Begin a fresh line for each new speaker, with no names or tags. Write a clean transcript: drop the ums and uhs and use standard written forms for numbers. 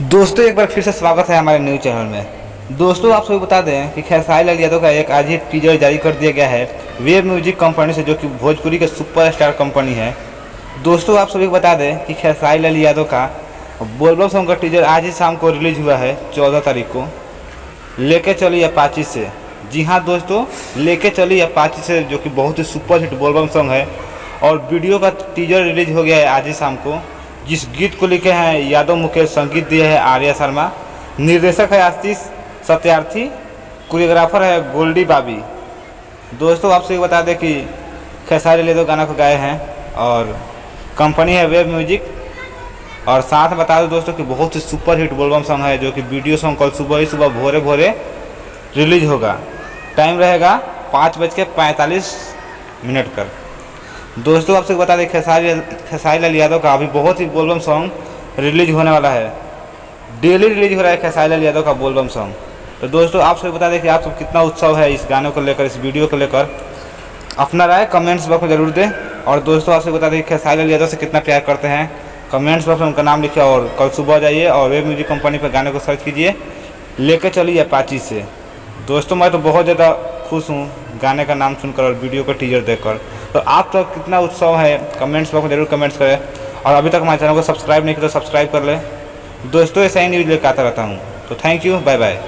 दोस्तों एक बार फिर से स्वागत है हमारे न्यूज़ चैनल में। दोस्तों आप सभी बता दें कि खेसारी लाल यादव का एक आज ही टीजर जारी कर दिया गया है वेब म्यूजिक कंपनी से, जो कि भोजपुरी के सुपरस्टार कंपनी है। दोस्तों आप सभी को बता दें कि खेसारी लाल यादव का बोलबम सॉन्ग का टीजर आज ही शाम को रिलीज हुआ है 14 तारीख को, लेके चली अपाची से। जी हाँ दोस्तों, लेके चली अपाची से, जो कि बहुत ही सुपर हिट बोलबम सॉन्ग है और वीडियो का टीजर रिलीज हो गया है आज ही शाम को। जिस गीत को लिखे हैं यादव मुकेश, संगीत दिए है आर्या शर्मा, निर्देशक है आशीष सत्यार्थी, कोरियोग्राफर है गोल्डी बाबी। दोस्तों आप सभी बता दें कि खेसारी लाल यादव गाना को गाए हैं और कंपनी है वेब म्यूजिक। और साथ में बता दो दोस्तों कि बहुत ही सुपर हिट बोलबम सॉन्ग है, जो कि वीडियो सॉन्ग कल सुबह ही सुबह भोरे भोरे रिलीज होगा। टाइम रहेगा 5:45 पर। दोस्तों आपसे बता दें खेसारी लाल यादव का अभी बहुत ही बोलबम सॉन्ग रिलीज होने वाला है। डेली रिलीज हो रहा है खेसारी लाल यादव का बोलबम सॉन्ग। तो दोस्तों आप सभी बता दें कि आप सब कितना उत्सव है इस गाने को लेकर, इस वीडियो को लेकर। अपना राय कमेंट्स बॉक्स में जरूर दें। और दोस्तों आपसे बता दें कि खेसारी लाल यादव से कितना प्यार करते हैं, कमेंट्स बॉक्स में उनका नाम लिखिए और कल सुबह जाइए और वेब म्यूजिक कंपनी पर गाने को सर्च कीजिए, लेके चलिए अपाची से। दोस्तों मैं तो बहुत ज़्यादा खुश हूँ गाने का नाम सुनकर और वीडियो का टीजर देखकर। तो आप तो कितना उत्सव है कमेंट्स बॉक्स में जरूर कमेंट्स करें। और अभी तक हमारे चैनल को सब्सक्राइब नहीं किया तो सब्सक्राइब कर लें। दोस्तों ऐसा ही न्यूज़ लेकर आता रहता हूँ। तो थैंक यू, बाय बाय।